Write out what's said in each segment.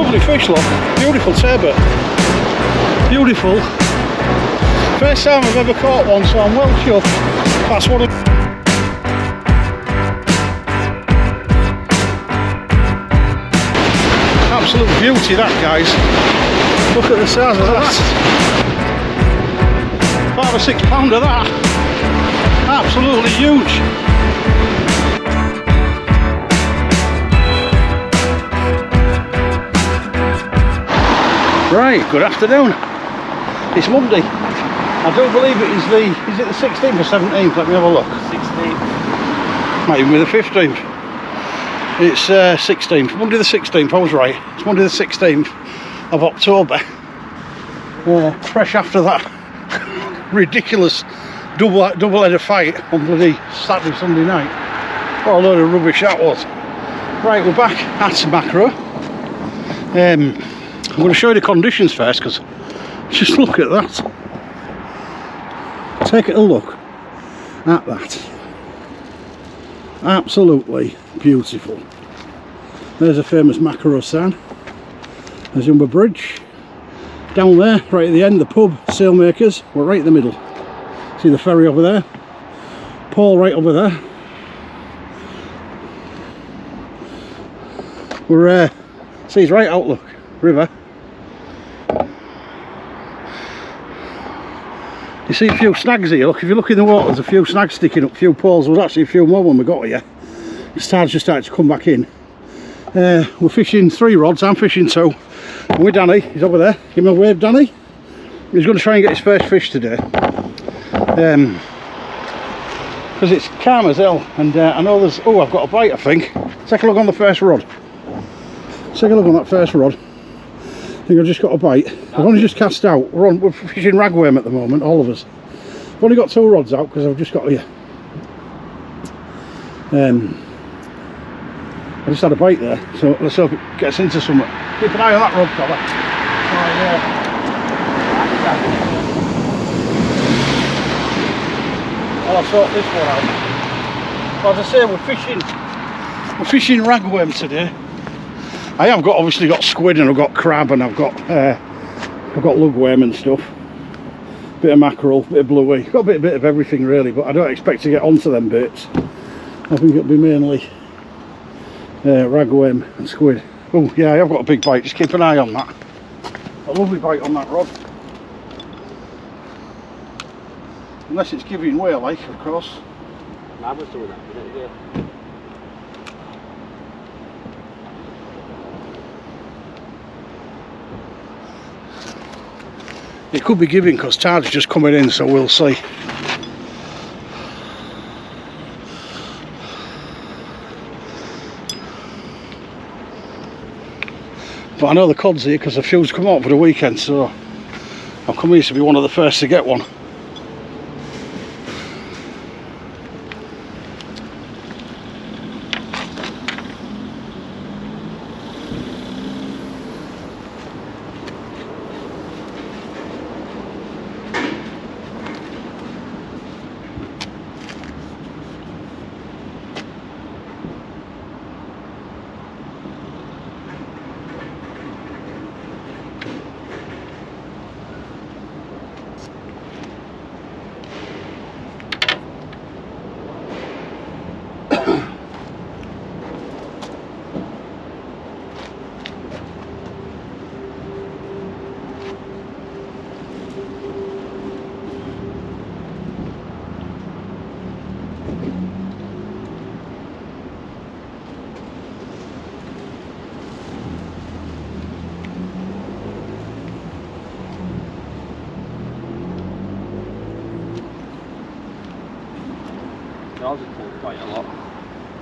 Lovely fish, look. Beautiful turbot. Beautiful. First time I've ever caught one, so I'm well chuffed. That's one of absolute beauty, that, guys. Look at the size of that. 5 or 6 pounder, that. Absolutely huge. Right, good afternoon. It's Monday. I do believe it is it the 16th or 17th? Let me have a look. 16th. Might even be the 15th. It's 16th. Monday the 16th, I was right. It's Monday the 16th of October. Fresh after that ridiculous double-header fight on bloody Saturday, Sunday night. What a load of rubbish that was. Right, we're back at macro. I'm going to show you the conditions first, because just look at that. Take a look at that. Absolutely beautiful. There's a famous macro sign. There's Humber Bridge. Down there, right at the end, the pub, sailmakers. We're right in the middle. See the ferry over there. Paul right over there. We're see, it's right outlook river. You see a few snags here. Look, if you look in the water, there's a few snags sticking up, a few poles. There was actually a few more when we got here. The tide's just started to come back in. We're fishing 3 rods, I'm fishing 2. And with Danny, he's over there. Give him a wave, Danny. He's going to try and get his first fish today. Because it's calm as hell. And I know there's, oh, I've got a bite, I think. Take a look on the first rod. Take a look on that first rod. I think I've just got a bite. I've only just cast out. We're fishing ragworm at the moment, all of us. I've only got 2 rods out because I've just got here. I just had a bite there, so let's hope it gets into something. Keep an eye on that rod, fella. Well, I'll sort this one out. Well, as I say, we're fishing ragworm today. I have got obviously got squid, and I've got crab, and I've got lugworm and stuff. Bit of mackerel, bit of bluey, got a bit of everything really, but I don't expect to get onto them bits. I think it'll be mainly ragworm and squid. Oh yeah, I have got a big bite, just keep an eye on that. A lovely bite on that rod. Unless it's giving way, like, of course. I was doing that, yeah. It could be giving because tide's just coming in, so we'll see. But I know the cod's here because the few's come out for the weekend, so I'll come here to be one of the first to get one. Yours has pulled quite a lot.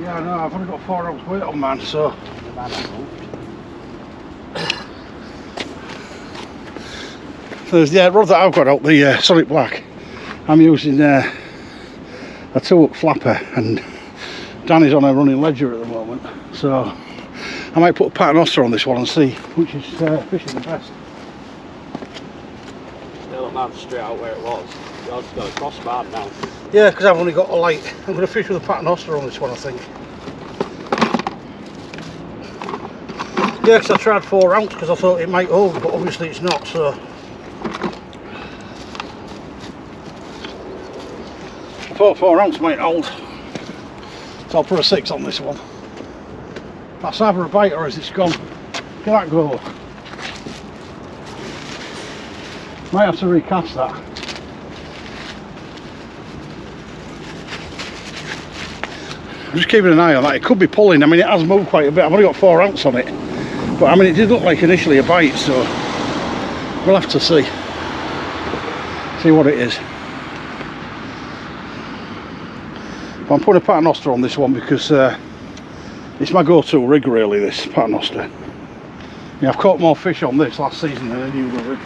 Yeah, I know, I've only got 4 ounce weight on mine, so. There's the rod that I've got out, the Sonik Black. I'm using a 2-hook flapper, and Danny's on a running ledger at the moment, so I might put a Paternoster on this one and see which is fishing the best. Still look mad straight out where it was. Yours has got a crossbar now. Yeah, because I've only got a light. I'm going to fish with a Paternoster on this one, I think. Yeah, because I tried 4 ounce because I thought it might hold, but obviously it's not, so. I thought 4 ounce might hold. So I'll put a 6 on this one. That's either a bite or is it's gone. Look at that go. Might have to recast that. I'm just keeping an eye on that. It could be pulling. I mean, it has moved quite a bit. I've only got 4 ounce on it, but I mean, it did look like initially a bite, so we'll have to see what it is. But I'm putting a Paternoster on this one because it's my go-to rig, really, this Paternoster. Yeah, I've caught more fish on this last season than any other rig.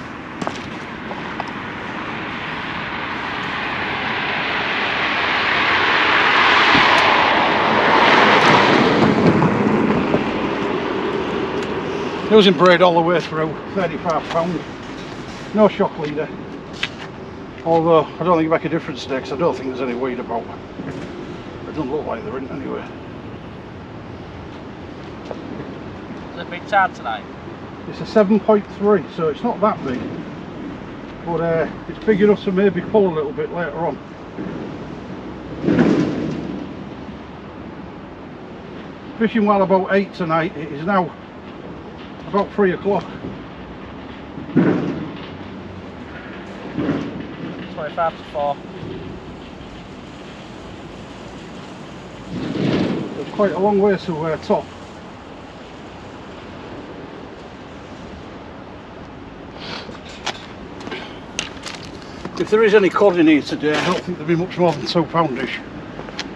Using braid all the way through, £35. No shock leader. Although I don't think it'll make a difference today because I don't think there's any weed about. It doesn't look like there isn't anyway. Is it a big tide tonight? It's a 7.3, so it's not that big. But it's big enough to maybe pull a little bit later on. Fishing well about 8 tonight. It is now about 3 o'clock. 25 to 4. It's quite a long way to top. If there is any cod in here today, I don't think there'll be much more than 2 poundish.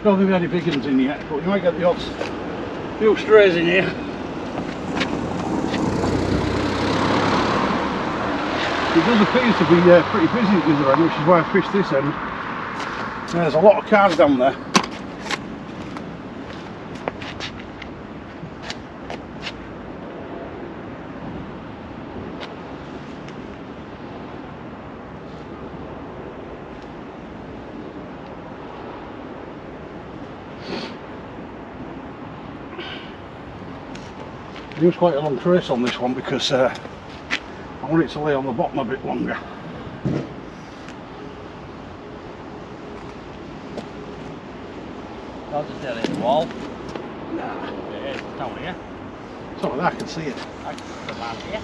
Don't think there'll be any big ones in yet, but you might get the odds. Few strays in here. It does appear to be pretty busy at the other end, which is why I fished this end. There's a lot of cars down there. I used quite a long trace on this one because I want it to lay on the bottom a bit longer. I'll just down in the wall. Nah. It is down here. So I can see it. I can put that here.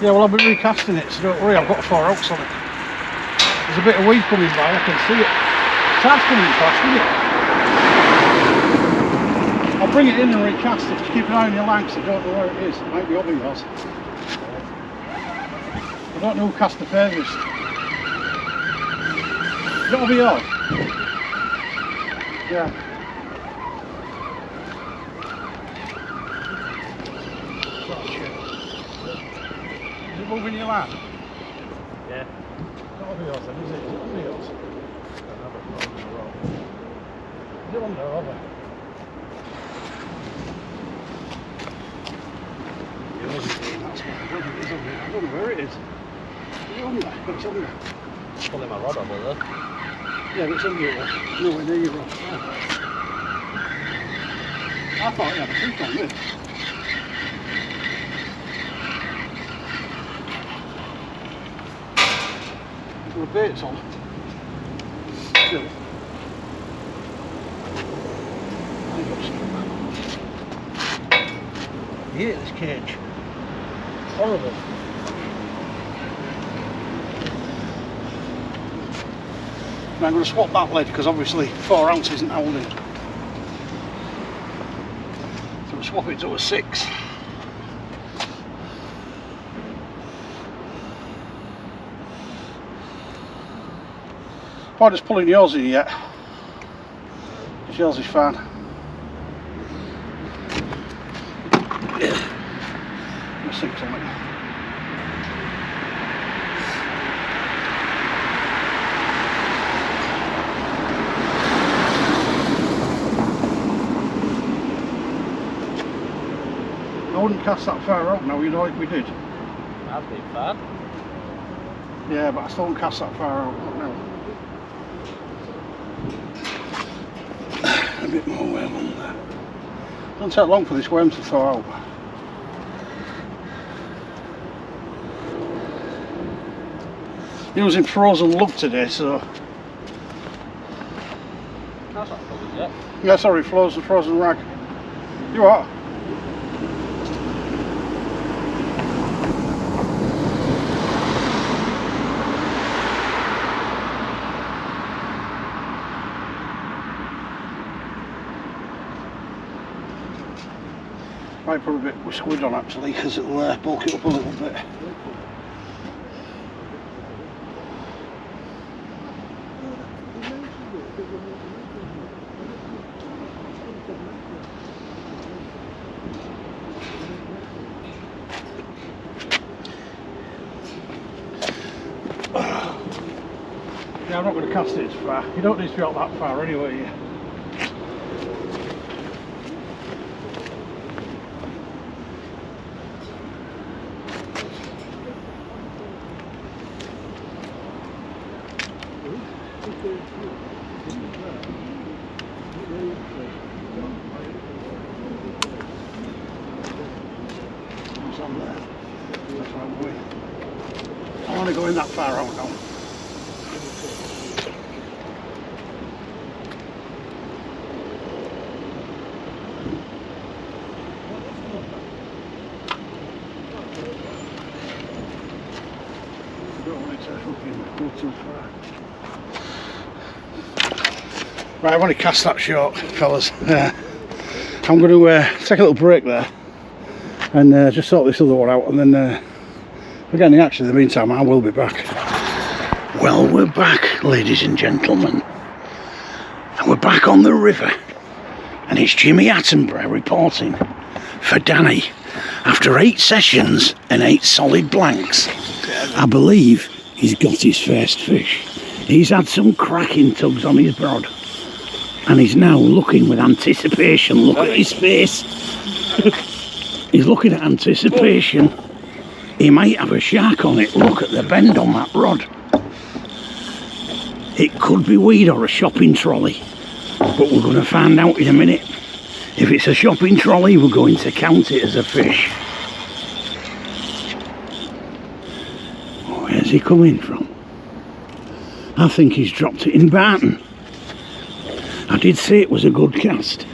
Yeah, well I'll be recasting it, so don't worry, I've got 4 ounce on it. There's a bit of weed coming by, I can see it. It's hard coming fast, isn't it? I'll bring it in and recast it. Just keep an eye on your line because I don't know where it is. It might be over yours. I don't know who cast the furthest. Is it over yours? Yeah. Oh shit. Is it moving your line? Yeah. It's not over yours then, is it? Is it under yours? Is it under or over? I don't know where it is. Is it under? But it's under. Pulling my rod over there. Yeah, but it's under your rod. Nowhere near your rod. Yeah. I thought you had a fish on this. There were baits on. Still. You hate this cage. Horrible. Now I'm going to swap that lead because obviously 4 ounce isn't holding. So we'll swap it to a 6. I'm just pulling yours in yet. Yours is fine. A 6 on it. I wouldn't cast that far out now, you know, like we did. That'd be fun. Yeah, but I still won't cast that far out, not now. A bit more worm on there. Doesn't take long for this worm to thaw out. Using frozen lug today, so. That's not covered yet. Yeah, sorry, frozen rag. You are. Might put a bit of squid on actually, because it'll bulk it up a little bit. Yeah, I'm not going to cast it as far. You don't need to be out that far anyway. Yeah. I want to go in that far out now. I don't want it to fucking go too far. Right, I want to cast that short, fellas. I'm going to take a little break there and just sort this other one out, and then if we're getting the action in the meantime, I will be back. Well, we're back, ladies and gentlemen, and we're back on the river, and it's Jimmy Attenborough reporting for Danny after 8 sessions and 8 solid blanks. I believe he's got his first fish. He's had some cracking tugs on his rod, and he's now looking with anticipation. Look at his face. He's looking at anticipation. He might have a shark on it. Look at the bend on that rod. It could be weed or a shopping trolley, but we're going to find out in a minute. If it's a shopping trolley, we're going to count it as a fish. Where's he coming from? I think he's dropped it in Barton. I did say it was a good cast.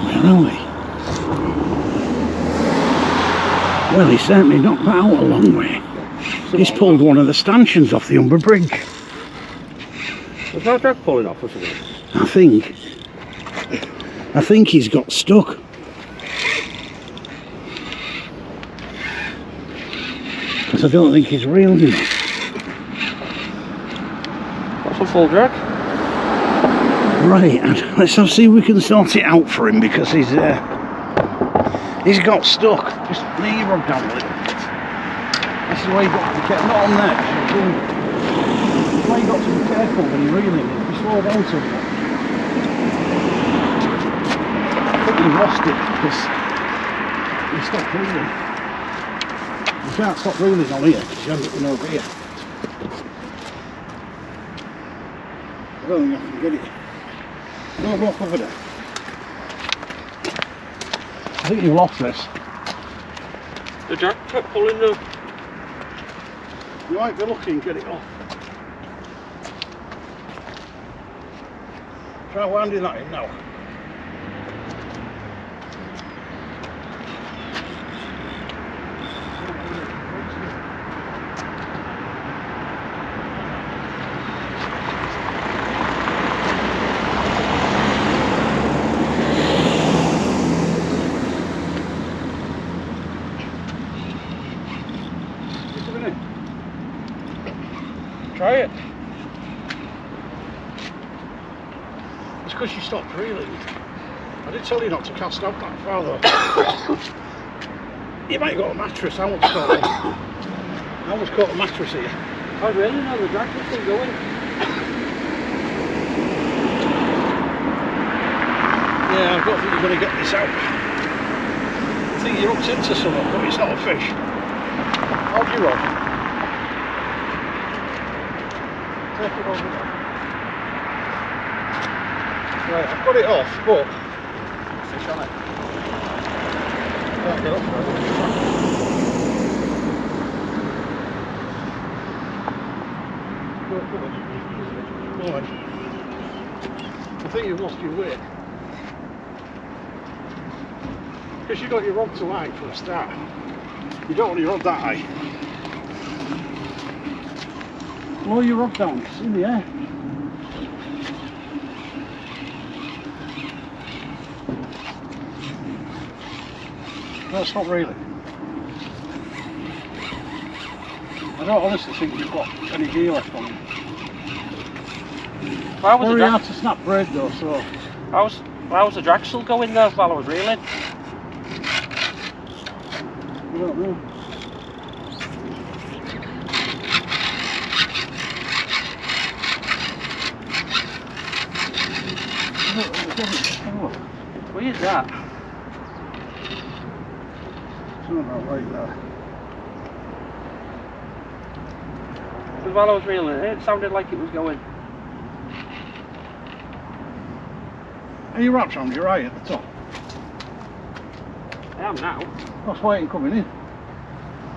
Where are we? Well, he certainly knocked that out a long way. He's pulled one of the stanchions off the Humber bridge. Was that drag pulling off or something? I think he's got stuck. Because I don't think he's reeled enough. That's a full drag. Right, and let's see if we can sort it out for him, because he's got stuck. Just lay your rod down a little bit. This is why you got to be careful. Not on there, this is why you got to be careful when you're reeling. If you slow down too much. I think you've lost it because you stopped reeling. You can't stop reeling on here because you haven't been over here. I don't think I can get it. No, walk over there. I think you've lost this. The drag kept pulling though. You might be lucky and get it off. Try winding that in now. Try it. It's because you stopped reeling. I did tell you not to cast out that far though. You might have got a mattress. I almost caught a mattress here. I really know the drag was still going. Yeah, I don't think you're going to get this out. I think you're hooked into something, but it's not a fish. Hold your rod. Take it over there. Right, I've got it off, but Fish on it. can't get up there. Right. I think you've lost your weight. Because you got your rod too high for a start. You don't want your rod that high. Lower your rod down, it's in the air. That's not really. I don't honestly think you've got any gear left on it. Very hard to snap braid though, so. How was the drag still going there while I was reeling? I don't know. Weird that. Something about right there. Because while I was reeling it sounded like it was going. Are you wrapped around your eye at the top? I am now. That's why it ain't coming in.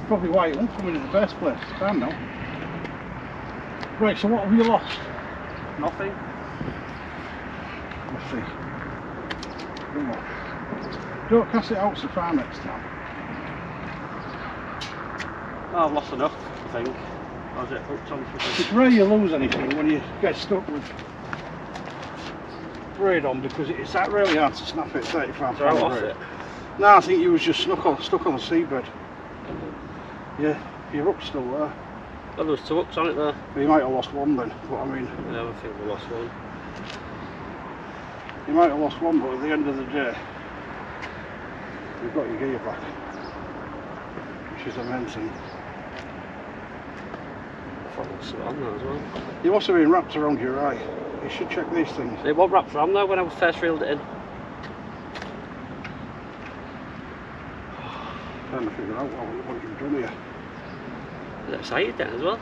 Probably why it won't come in the first place. It's time now. Right, so what have you lost? Nothing. Let's see. Come on. Don't cast it out so far next time. Oh, I've lost enough, I think. How's it hooked on for It's rare you lose anything when you get stuck with braid on, because it's that really hard to snap it 35 So I lost it. No, I think you was just stuck on the seabed. Yeah, your hook's still there. Well, there was 2 hooks on it there. But you might have lost one then, but I mean... Yeah, I think we lost one. You might have lost one, but at the end of the day, you've got your gear back, which is amazing. I thought it was on there as well. You must have been wrapped around your eye. You should check these things. It was wrapped around there when I first reeled it in. Trying to figure out what you've done here. I was excited then as well.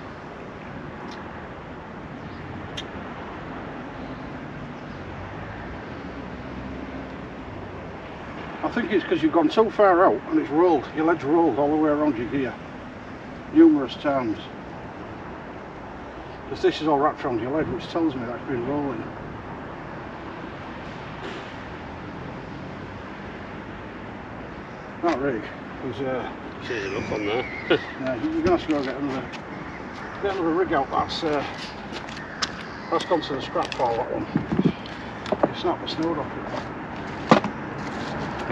I think it's because you've gone so far out and it's rolled, your legs rolled all the way around your gear numerous times. Because this is all wrapped around your leg, which tells me that it's been rolling. That rig was She's enough on there. yeah, you're gonna have to go get another rig out. That's gone to the scrap pile, that one. You snap the snow off it.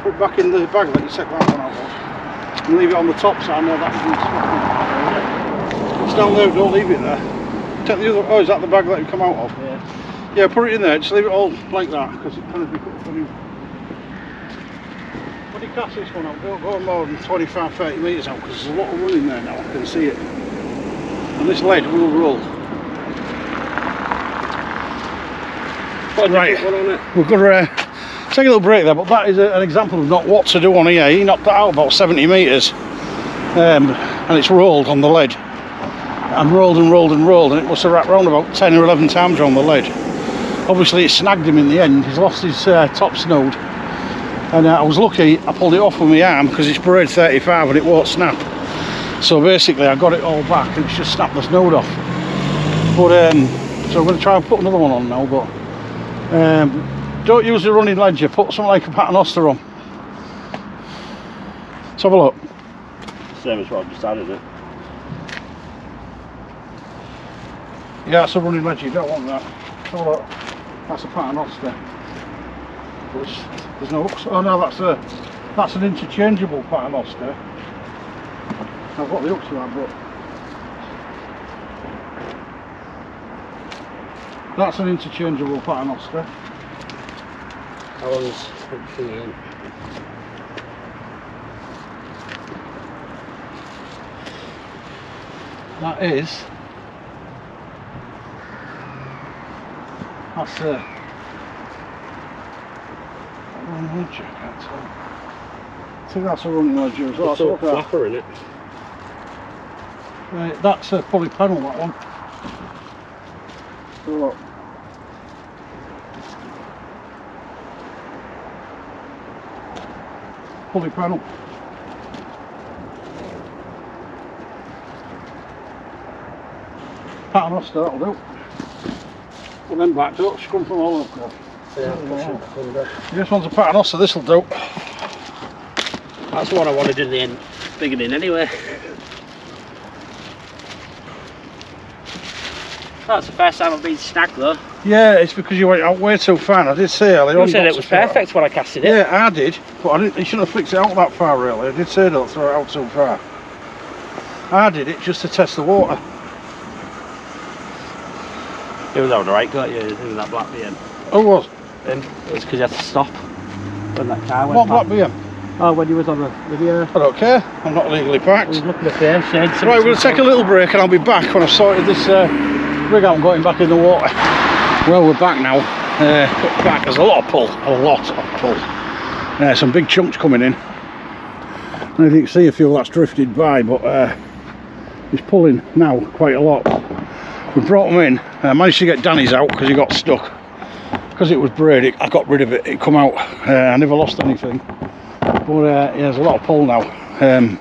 Put it back in the bag that you take that one out of. And leave it on the top so I know that it's down there, don't leave it there. Take the other, oh, is that the bag that you come out of? Yeah. Yeah, put it in there, just leave it all like that, because it kind of becomes funny. When you cast this one out, don't go more than 25-30 metres out, because there's a lot of running there now, I can see it. And this lead will roll. Right, we're going to take a little break there, but that is an example of not what to do on here. He knocked that out about 70 metres, and it's rolled on the lead. And rolled and rolled and rolled, and it must have wrapped around about 10 or 11 times around the lead. Obviously it snagged him in the end. He's lost his top snode, and I was lucky I pulled it off with my arm because it's braid 35 and it won't snap. So basically I got it all back and it's just snapped the snode off. But so I'm going to try and put another one on now, but don't use the running ledger, put something like a Paternoster on. Let's have a look. Same as what I've just added it. Yeah, that's a running ledger, you don't want that. Have a look. That's a Paternoster. There's no hooks. Oh no, that's an interchangeable Paternoster. I've got the hooks for that, but that's an interchangeable Paternoster. How long is the thing in? That's running ledger, I can't tell. I think that's a running ledger as well. There's a flapper in it. Right, that's a polypanel, that one. So look. pulley panel. Paternoster, that'll do. Well then back to scrum from all over. Yeah, This one's a Paternoster, this'll do. that's the one I wanted in the end, beginning anyway. That's the first time I've been snagged though. Yeah, it's because you went out way too far. I did say earlier. You said it was perfect when I casted it. Yeah, I did, but I didn't. You shouldn't have flicked it out that far, really. I did say don't throw it out too far. I did it just to test the water. It was alright, got you in that black BM. Oh, it was? And it was because you had to stop when that car went What past. black BM? Oh, when you was on the video. I don't care. I'm not legally I parked. was looking at the shades. Right, we're going to take a little break and I'll be back when I've sorted this rig out and got him back in the water. Well, we're back now. Back. There's a lot of pull. A lot of pull. Some big chunks coming in. As you can see, a few that's drifted by, but it's pulling now quite a lot. We brought them in. I managed to get Danny's out because he got stuck. Because it was braid, I got rid of it. It come out. I never lost anything. But yeah, there's a lot of pull now. I'm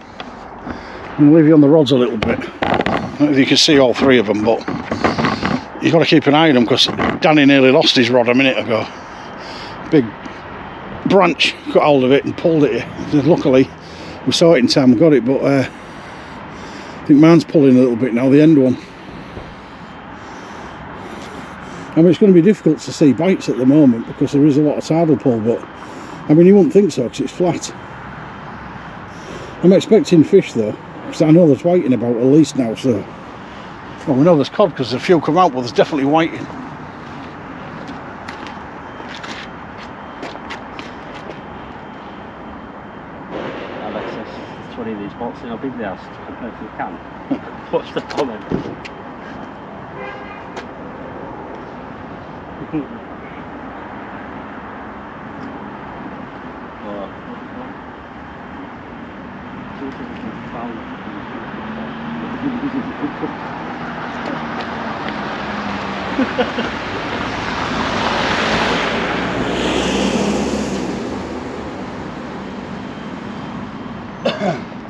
going to leave you on the rods a little bit. I don't know if you can see all three of them, but you've got to keep an eye on them because Danny nearly lost his rod a minute ago. Big branch got hold of it and pulled it. Luckily, we saw it in time and got it, but I think mine's pulling a little bit now, the end one. I mean, it's going to be difficult to see bites at the moment because there is a lot of tidal pull, but I mean, you wouldn't think so because it's flat. I'm expecting fish though, because I know there's whiting about at least now, so. Well, we know there's cod because a few come out, but there's definitely whiting. Alexis, 20 of these bots, how big they are compared to the can. What's the comment?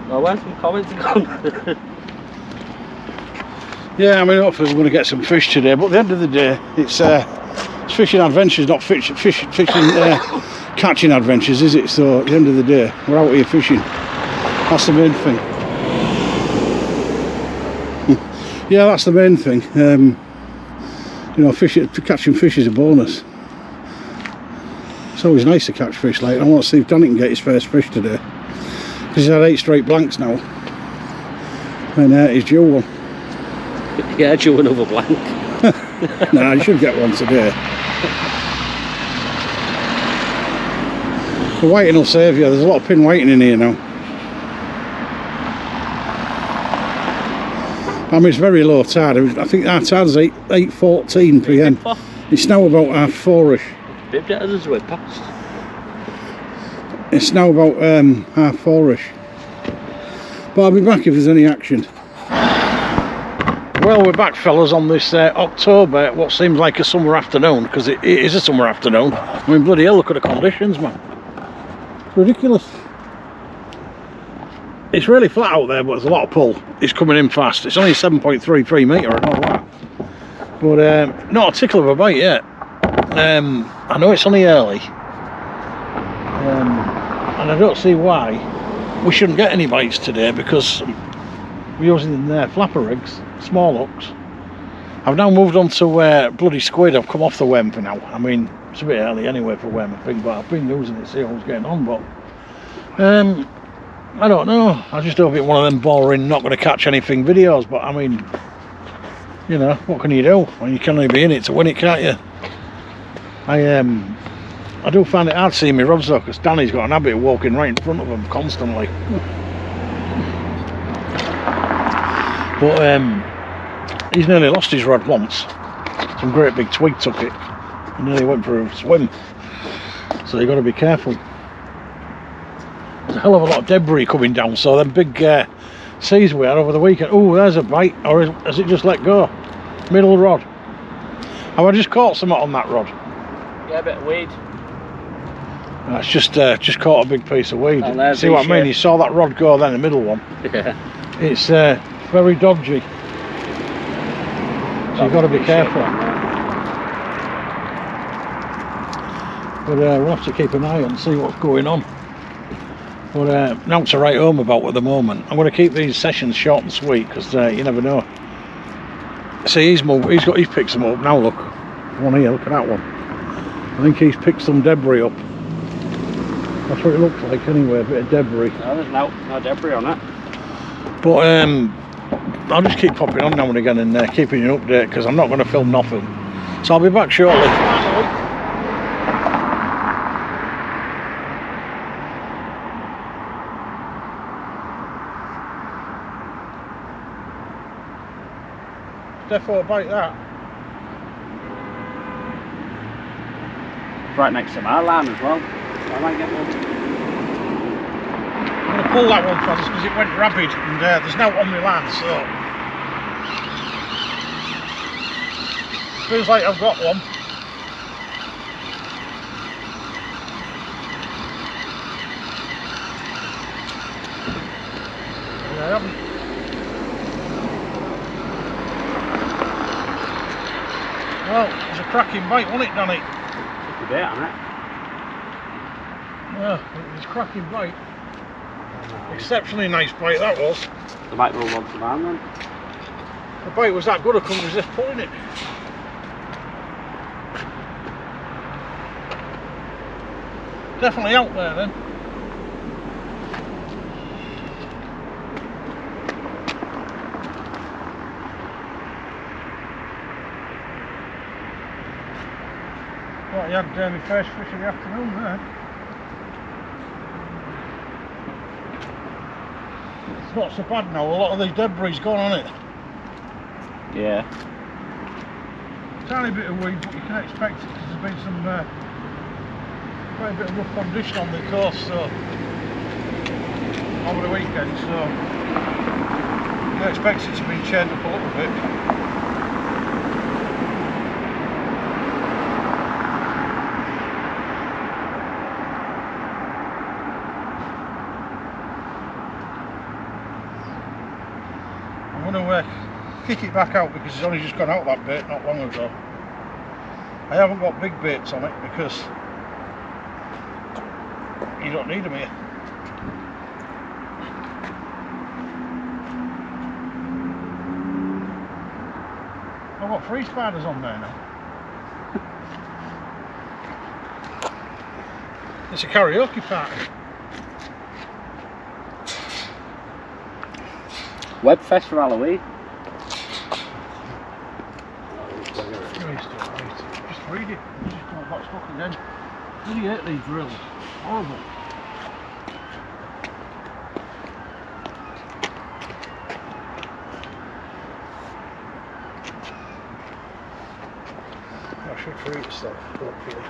Well, where's some comments gone? Yeah, I mean, hopefully we're going to get some fish today, but at the end of the day, it's fishing adventures, not fishing catching adventures, is it? So at the end of the day, we're out here fishing. That's the main thing. Yeah, that's the main thing. You know, catching fish is a bonus. It's always nice to catch fish. Like, I want to see if Danny can get his first fish today, because he's had 8 straight blanks now, and he's due one. Yeah, due another blank. Nah, you should get one today. The whiting will save you. There's a lot of pin whiting in here now. I mean, it's very low tide. I think our tide is 8:14 p.m. It's now about 4ish. Bibbed it as we passed. It's now about 4ish. But I'll be back if there's any action. Well, we're back, fellas, on this October, what seems like a summer afternoon, because it is a summer afternoon. I mean, bloody hell, look at the conditions, man. It's ridiculous. It's really flat out there, but there's a lot of pull. It's coming in fast. It's only 7.33 metre and all that. But not a tickle of a bite yet. I know it's only early. And I don't see why we shouldn't get any bites today, because we're using flapper rigs, small hooks. I've now moved on to bloody squid. I've come off the worm for now. I mean, it's a bit early anyway for worm, I think, but I've been using it to see how it's getting on. But I don't know. I just hope it's one of them boring, not going to catch anything videos. But I mean, you know, what can you do when you can only be in it to win it, can't you? I do find it hard seeing my rods though, because Danny's got an habit of walking right in front of them constantly. But he's nearly lost his rod once. Some great big twig took it. He nearly went for a swim. So you've got to be careful. There's a hell of a lot of debris coming down, so them big seas we had over the weekend. Oh, there's a bite, or has it just let go? Middle rod. Have I just caught something on that rod? Yeah, a bit of weed. That's just caught a big piece of weed. Oh, see what I mean? You saw that rod go then, the middle one. Yeah. It's very dodgy. So you've got to be careful. But we'll have to keep an eye on and see what's going on. But now to write home about at the moment. I'm going to keep these sessions short and sweet because you never know. See, he's picked some up now. Look, one here. Look at that one. I think he's picked some debris up. That's what it looks like anyway. A bit of debris. No, there's no debris on it. But I'll just keep popping on now and again and keeping you an update because I'm not going to film nothing. So I'll be back shortly. Defo bite that. Right next to my line as well. I might get one. I'm going to pull that one for us because it went rapid and there's no on my line, so feels like I've got one. Yeah, I haven't. Well, it was a cracking bite, wasn't it, Danny? Took a bit on it. Yeah, it was a cracking bite. Exceptionally nice bite that was. I might roll on to mine then. The bite was that good I couldn't resist pulling it. Definitely out there then. Well, you had my first fish of the afternoon there. It's not so bad now, a lot of these debris gone on it. Yeah. Tiny bit of weed, but you can expect it because there's been some quite a bit of rough condition on the coast so over the weekend, so you can expect it to be chained up a little bit. Kick it back out because it's only just gone out that bait not long ago. I haven't got big baits on it because you don't need them here. I've got 3 spiders on there now. It's a karaoke party. Webfest for Halloween. Just read it. You just come back stuck again. Really hate these drills. Horrible. I should read stuff, hopefully.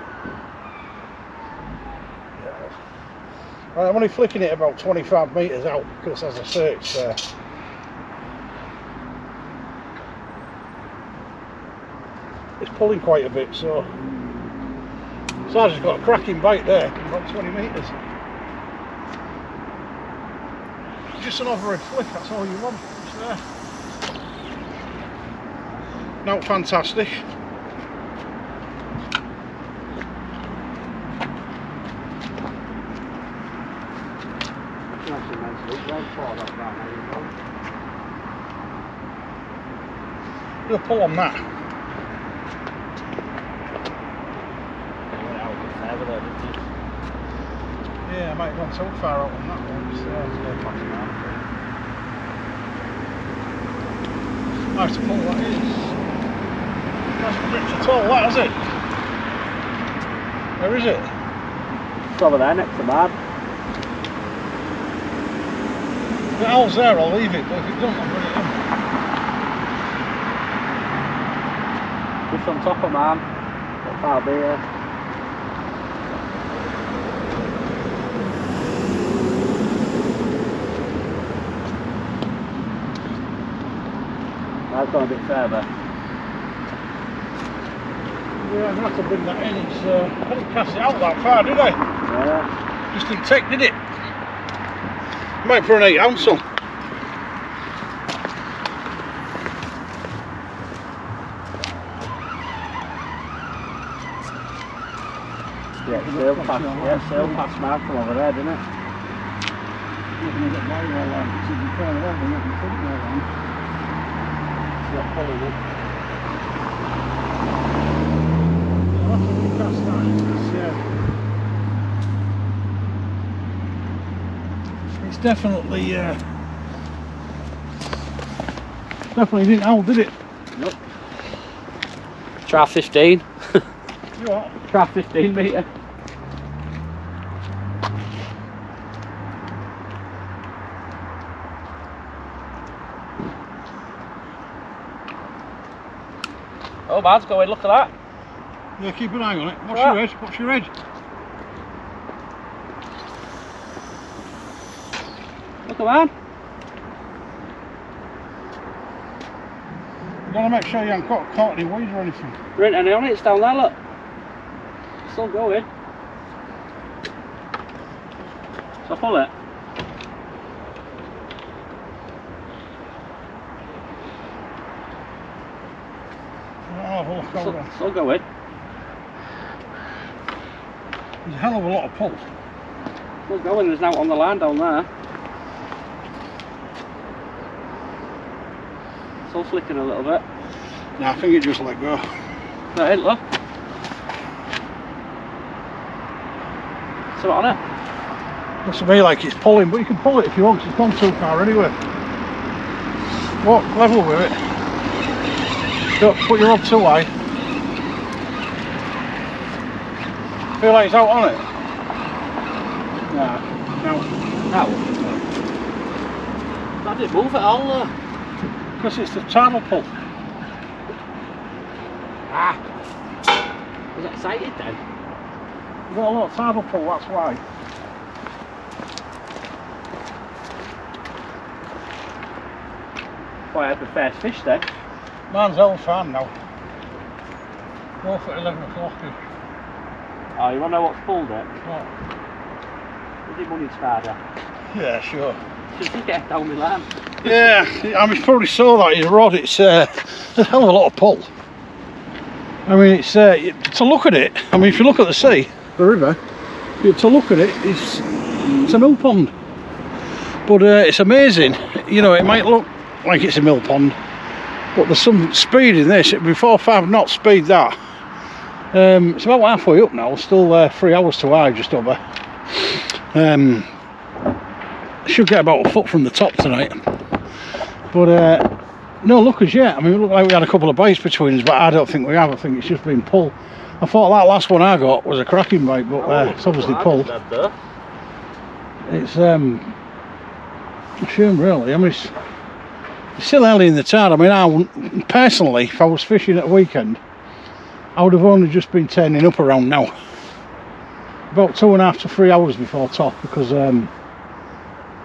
Yeah. Right, I'm only flicking it about 25 metres out because, as I say, it's pulling quite a bit, so I just got a cracking bite there, about 20 metres. Just an overhead flick, that's all you want, it's there. Not fantastic. Do a pull on that. Yeah, I might have gone so far out on that one, so I'll just go back around. Nice to pull that is. That's rich at all, that is it? Where is it? It's over there next to mine. If it howls there, I'll leave it, but if it doesn't, I'll bring it in. Just on top of mine. Not far there. I've gone a bit further. Yeah, I'm going to have to bring that in. I didn't cast it out that far, did I? Yeah. Just didn't take, did it? Might for an 8 ounce on. Yeah, sail past Mark from over there, didn't it? You're going to get by well then, because if you turn around, you're not going to think well then. It's not pulling it. I'll have to recast that, because it's definitely, definitely didn't hold, did it? Nope. Try 15. You what? Try 15 metre. Oh, man's going, look at that. Yeah, keep an eye on it. Watch Right. your edge, watch your edge. Look at that. You gotta make sure you haven't caught any weeds or anything. There ain't any on it, it's down there, look. Still going. So pull it. I'll have a look over there. Still going. There's a hell of a lot of pull. Still going, there's now on the line down there. Still flicking a little bit. No, I think it just let go. That ain't, look. So on it. Looks to me like it's pulling, but you can pull it if you want, 'cause it's gone too far anyway. Walk level with it. Don't put your rod too high. Feel like it's out on it? Nah, no. How? That didn't move at all though. Because it's the tidal pull. Ah! Was that sighted then? You've got a lot of tidal pull, that's why. Boy, I had the first fish then. Mine's hell fine now. Go for 11 o'clock. Oh, you wanna know what's pulled it? What? Is it money spider? Yeah, sure. Just to get down my lamp. Yeah, I mean, you probably saw that his rod. It's there's a hell of a lot of pull. I mean, it's to look at it. I mean, if you look at the sea, the river, to look at it, it's a mill pond. But it's amazing. You know, it might look like it's a mill pond, but there's some speed in this. Before 5 knots speed that. It's about halfway up now. Still 3 hours to high, just over. Should get about a foot from the top tonight. But no lookers yet. I mean, it looked like we had a couple of bites between us, but I don't think we have. I think it's just been pull. I thought that last one I got was a cracking bite, but it's obviously pulled. It's a shame, really. I mean, it's still early in the tide. I mean, personally, if I was fishing at a weekend, I would have only just been turning up around now. About 2.5 to 3 hours before top, because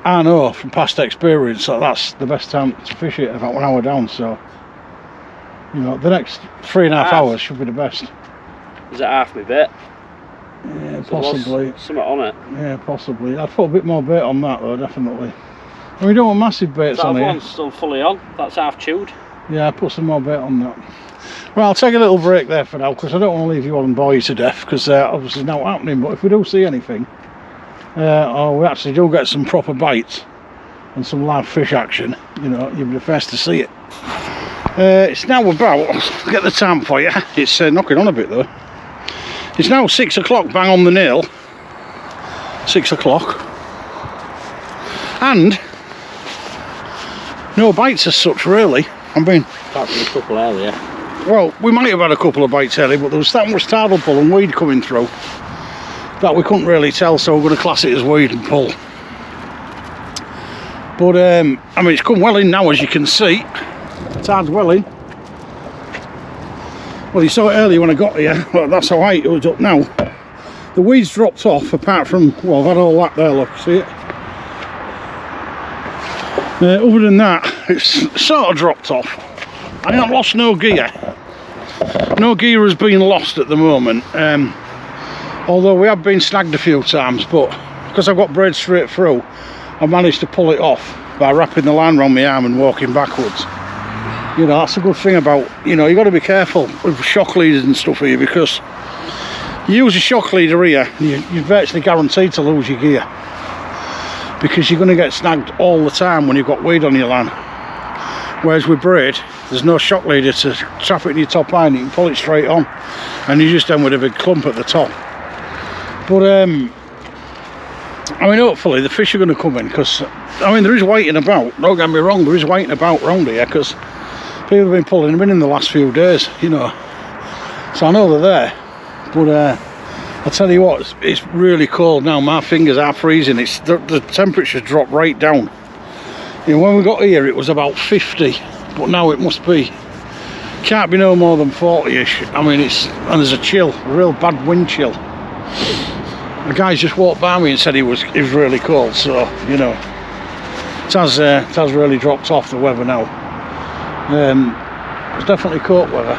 I know from past experience that that's the best time to fish it, about 1 hour down. So, you know, the next 3.5 hours should be the best. Is it half my bait? Yeah, So possibly. something on it. Yeah, possibly. I'd put a bit more bait on that though, definitely. I mean, we don't want massive baits on That here. one's still fully on. That's half chewed. Yeah, I'll put some more bait on that. Well, I'll take a little break there for now, because I don't want to leave you all and bore you to death, because obviously it's not happening. But if we do see anything, or we actually do get some proper bites and some live fish action, you know, you'll be the first to see it. It's now about, I'll get the time for you, it's knocking on a bit though. It's now 6 o'clock, bang on the nail. 6 o'clock. And no bites as such, really. I mean, Apart from a couple earlier. well, we might have had a couple of bites early, but there was that much tidal pull and weed coming through that we couldn't really tell, so we're going to class it as weed and pull. But I mean, it's come well in now, as you can see. The tide's well in. Well, you saw it earlier when I got here. Well, that's how high it was up now. The weeds dropped off, apart from, well, I've had all that there, look, see it? Other than that, it's sort of dropped off. I haven't lost no gear. No gear has been lost at the moment. Although we have been snagged a few times, but because I've got braid straight through, I managed to pull it off by wrapping the line around my arm and walking backwards. You know, that's a good thing about, you know, you got to be careful with shock leaders and stuff here, because you use a shock leader here, you're virtually guaranteed to lose your gear, because you're going to get snagged all the time when you've got weed on your line. Whereas with braid, there's no shock leader to trap it in your top line, you can pull it straight on, and you just end with a big clump at the top. But I mean, hopefully the fish are going to come in, because I mean, there is waiting about, don't get me wrong, there is waiting about round here, because people have been pulling them in the last few days, you know, so I know they're there. But I tell you what, it's really cold now, my fingers are freezing. It's the temperature's dropped right down. You know, when we got here it was about 50, but now it must be, can't be no more than 40ish. I mean, and there's a chill, a real bad wind chill. The guys just walked by me and said it was really cold, so you know, it has really dropped off, the weather now. It's definitely cold weather.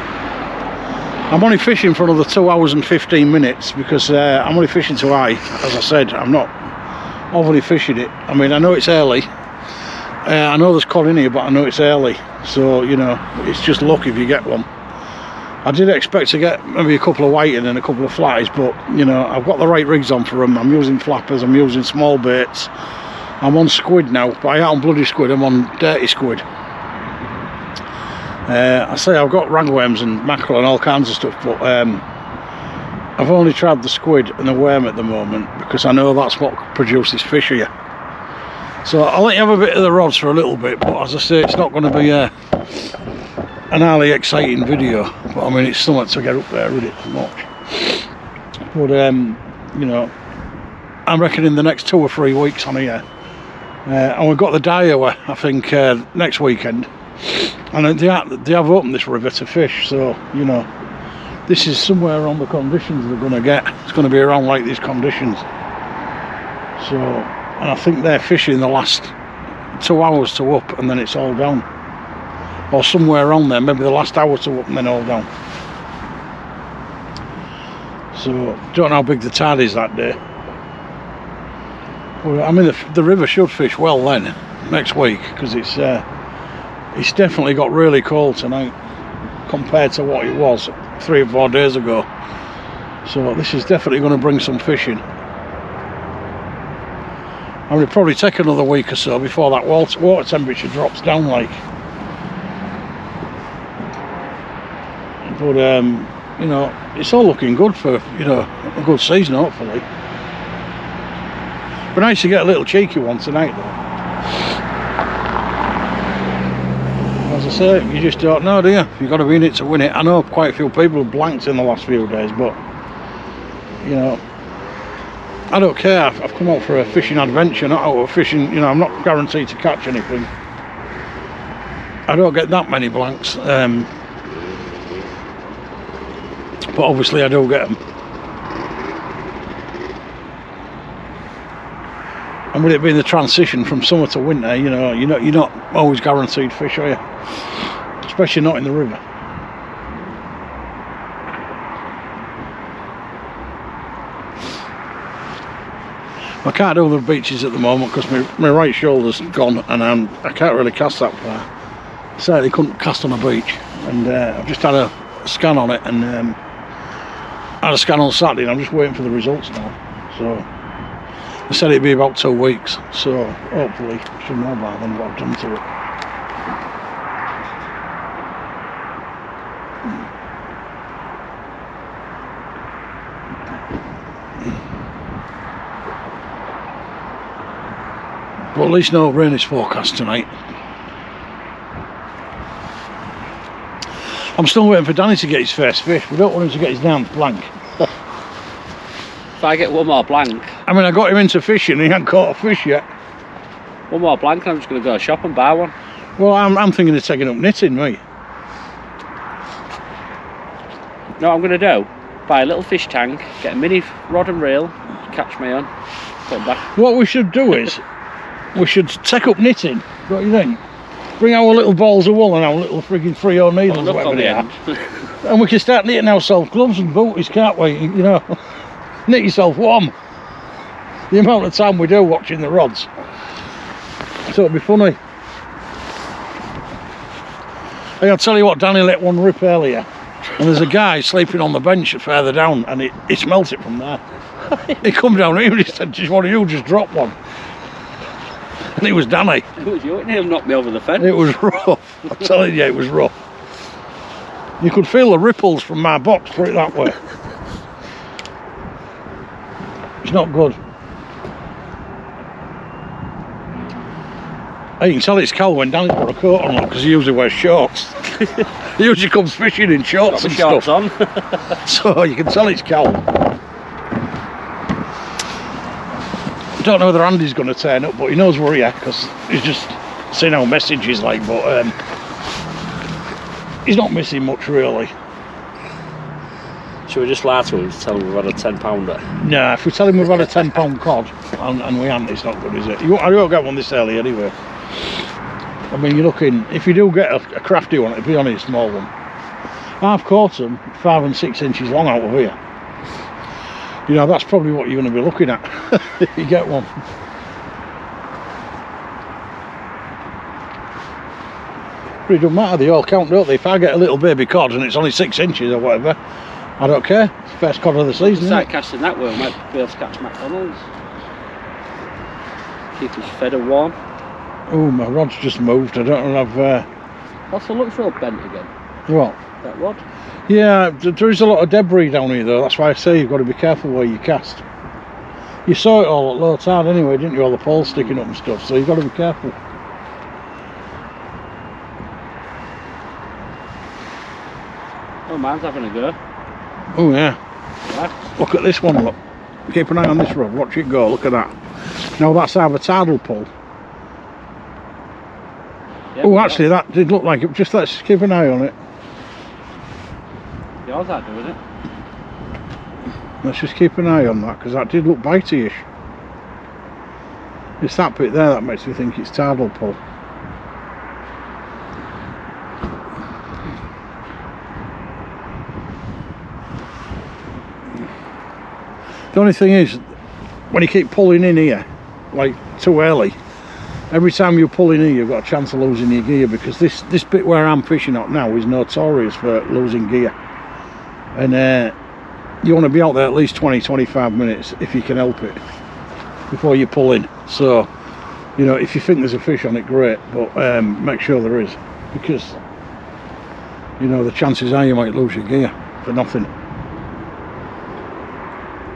I'm only fishing for another 2 hours and 15 minutes because I'm only fishing to eye. As I said, I'm not overly fishing it. I mean, I know it's early. I know there's cod in here, but I know it's early. So, you know, it's just luck if you get one. I did expect to get maybe a couple of whiting and a couple of flatties, but, you know, I've got the right rigs on for them. I'm using flappers, I'm using small baits. I'm on squid now, but I ain't on bloody squid, I'm on dirty squid. I say I've got ragworms and mackerel and all kinds of stuff, but I've only tried the squid and the worm at the moment because I know that's what produces fish here. So I'll let you have a bit of the rods for a little bit, but as I say, it's not going to be an highly exciting video, but I mean, it's something to get up there with it much. But you know, I'm reckoning the next 2 or 3 weeks on here, and we've got the Daiwa, I think, next weekend. And they have opened this river to fish, so you know, this is somewhere around the conditions they're going to get. It's going to be around like these conditions. So, and I think they're fishing the last 2 hours to up, and then it's all down, or somewhere around there. Maybe the last hour to up, and then all down. So, don't know how big the tide is that day. Well, I mean, the river should fish well then next week, because it's definitely got really cold tonight compared to what it was 3 or 4 days ago. So this is definitely going to bring some fishing. I mean, it'll probably take another week or so before that water temperature drops down, like. But you know, it's all looking good for, you know, a good season, hopefully. But nice to get a little cheeky one tonight, though. As I say, you just don't know, do you? You've got to be in it to win it. I know quite a few people have blanked in the last few days, but you know, I don't care. I've come out for a fishing adventure, not out of fishing. You know, I'm not guaranteed to catch anything. I don't get that many blanks, but obviously I do get them. And with it being the transition from summer to winter, you know, you're not always guaranteed fish, are you? Especially not in the river. I can't do the beaches at the moment because my right shoulder's gone, and I can't really cast that far. I certainly couldn't cast on a beach, and I've just had a scan on it, and I had a scan on Saturday, and I'm just waiting for the results now. So they said it'd be about 2 weeks, so hopefully I should know by then what I've done to it. But at least no rain is forecast tonight. I'm still waiting for Danny to get his first fish. We don't want him to get his 9th blank. If I get one more blank. I mean, I got him into fishing and he hasn't caught a fish yet. One more blank and I'm just going to go shop and buy one. Well, I'm thinking of taking up knitting, mate. No, what I'm going to do, buy a little fish tank, get a mini rod and reel, catch my own, put them back. What we should do is, we should take up knitting, what do you think? Bring our little balls of wool and our little frigging 3/0 needles, whatever they are. And we can start knitting ourselves gloves and booties, can't we? You know. Knit yourself warm. The amount of time we do watching the rods. So it'll be funny. I'll tell you what, Danny let one rip earlier. And there's a guy sleeping on the bench further down, and he smelt it from there. He come down here and he said, just one of you just dropped one. And it was Danny. It was you, and he'll knock me over the fence. It was rough. I'm telling you, it was rough. You could feel the ripples from my box, put it that way. It's not good. Hey, you can tell it's cold when Danny's got a coat on, because he usually wears shorts. He usually comes fishing in shorts and shorts stuff. On. So you can tell it's cold. I don't know whether Andy's going to turn up, but he knows we're here because he's just seen our messages like, but he's not missing much really. Should we just lie to him and tell him we've had a 10-pounder? Nah, if we tell him we've had a 10-pound cod and we haven't, it's not good, is it? I won't get one this early anyway. I mean, you're looking, if you do get a crafty one, it'll be only a small one. I've caught them 5 and 6 inches long out of here. You know, that's probably what you're going to be looking at if you get one. But it doesn't matter, they all count, don't they? If I get a little baby cod and it's only 6 inches or whatever, I don't care. It's the first cod of the season. Start casting that way, we might be able to catch McDonald's. Keep his feather warm. Oh, my rod's just moved. I don't know if That's the looks real bent again. What? That rod. Yeah, there is a lot of debris down here though. That's why I say you've got to be careful where you cast. You saw it all at low tide anyway, didn't you? All the poles sticking up and stuff, so you've got to be careful. Oh, mine's having a go. Oh yeah. Right. Look at this one, look. Keep an eye on this rod, watch it go, look at that. Now that's either Tidal pull. Yeah, Oh, actually that did look like it. Just let's keep an eye on it. Yours that doing it? Let's just keep an eye on that, because that did look bitey-ish. It's that bit there that makes me think it's Tidal pull. The only thing is, when you keep pulling in here, like too early, every time you pull in here you've got a chance of losing your gear, because this bit where I'm fishing at now is notorious for losing gear. And you want to be out there at least 20-25 minutes if you can help it before you pull in. So, you know, if you think there's a fish on it, great, but make sure there is, because, you know, the chances are you might lose your gear for nothing.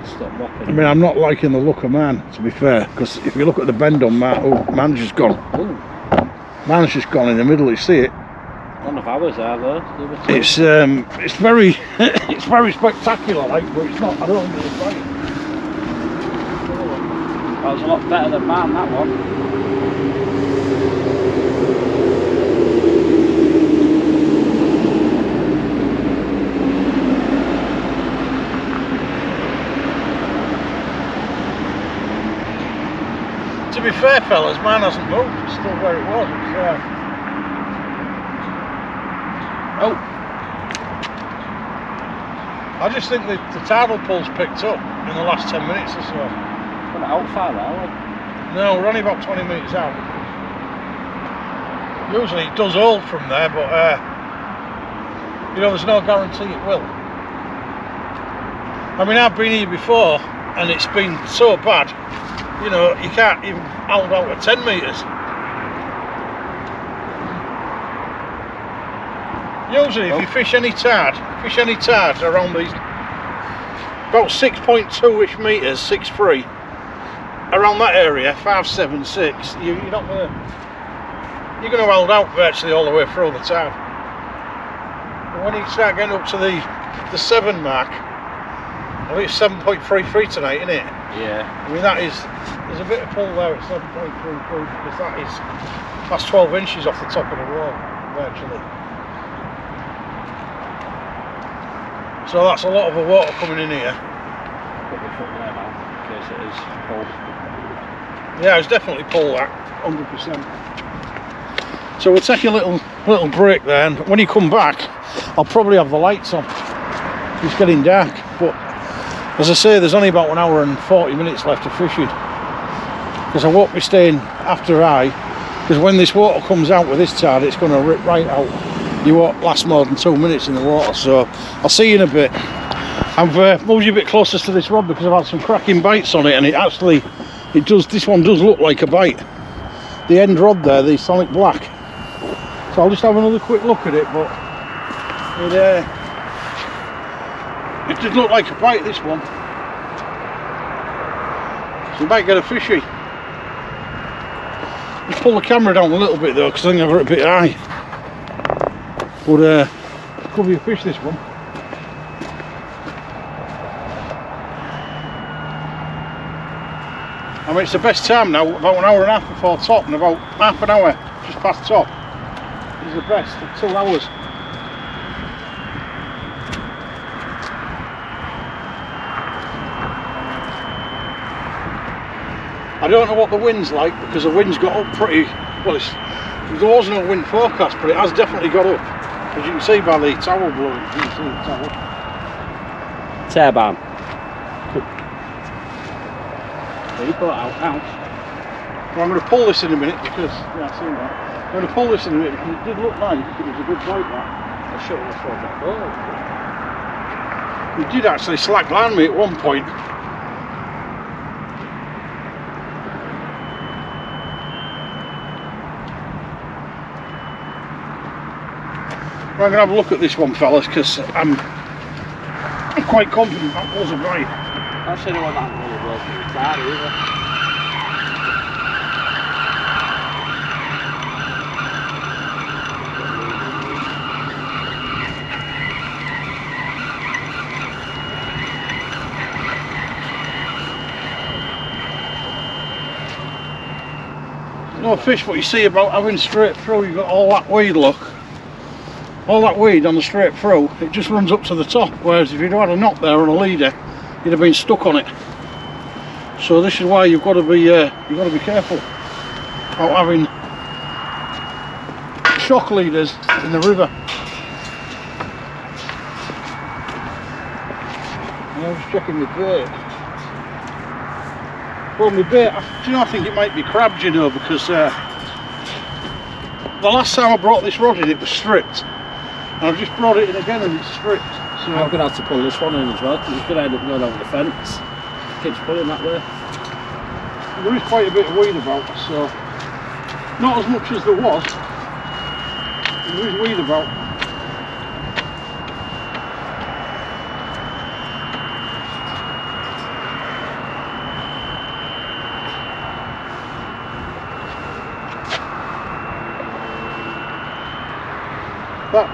Stop mopping. I mean, I'm not liking the look of mine, to be fair, because if you look at the bend on mine, oh, mine's just gone. Ooh. Mine's just gone in the middle, you see it? One of ours are though. It's very it's very spectacular, like, but it's not. I don't think it's right. That was a lot better than mine, that one. To be fair, fellas, mine hasn't moved. It's still where it was. It's, Oh! I just think the tidal pull's picked up in the last 10 minutes or so. We're not out far there, are we? No, we're only about 20 metres out. Usually it does hold from there, but you know, there's no guarantee it will. I mean, I've been here before and it's been so bad, you know, you can't even hold out at 10 metres. Usually if you fish any tide around these about 6.2-ish metres, 6.3, around that area, 5, 7, 6, you're not gonna, you're gonna hold out virtually all the way through the tide. And when you start getting up to the 7 mark, I think it's 7.33 tonight, isn't it? Yeah. I mean, that is, there's a bit of pull there at 7.33 because that's 12 inches off the top of the wall virtually. So that's a lot of the water coming in here. Put my foot there now, in case it is full. Yeah, it's definitely pull that, 100%. So we'll take a little break there, and when you come back, I'll probably have the lights on. It's getting dark, but As I say, there's only about 1 hour and 40 minutes left of fishing, because I won't be staying after because when this water comes out with this tide, it's going to rip right out. You won't last more than 2 minutes in the water, so I'll see you in a bit. I've moved you a bit closer to this rod because I've had some cracking bites on it, and this one does look like a bite. The end rod there, the Sonik Black. So I'll just have another quick look at it, but it did look like a bite, this one. So we might get a fishy. Just pull the camera down a little bit though, because I think I've got it a bit high. But could be a fish, this one. I mean, it's the best time now, about 1 hour and a half before top, and about half an hour just past top. It's the best, 2 hours. I don't know what the wind's like, because the wind's got up pretty well. There was no wind forecast, but it has definitely got up, as you can see by the towel blowing. You can see the towel. Turbot. You pull it out now. Well, I'm going to pull this in a minute because, yeah, I've seen that. I'm going to pull this in a minute because it did look like it was a good bite, that. I'll show you this one. Oh. He did actually slack line me at one point. I'm going to have a look at this one, fellas, because I'm quite confident that was a bite. I've seen one that really blows through the tide either. No fish, what you see about having straight through, you've got all that weed, look. All that weed on the straight through, it just runs up to the top, whereas if you'd had a knot there on a leader, you'd have been stuck on it. So this is why you've got to be careful about having shock leaders in the river. And I was checking the bait. Well, my bait, do you know, I think it might be crabs, you know, because the last time I brought this rod in, it was stripped. And I've just brought it in again and it's stripped. So I'm going to have to pull this one in as well, because it's going to end up going over the fence. Keeps pulling that way. There is quite a bit of weed about, so not as much as there was. There is weed about.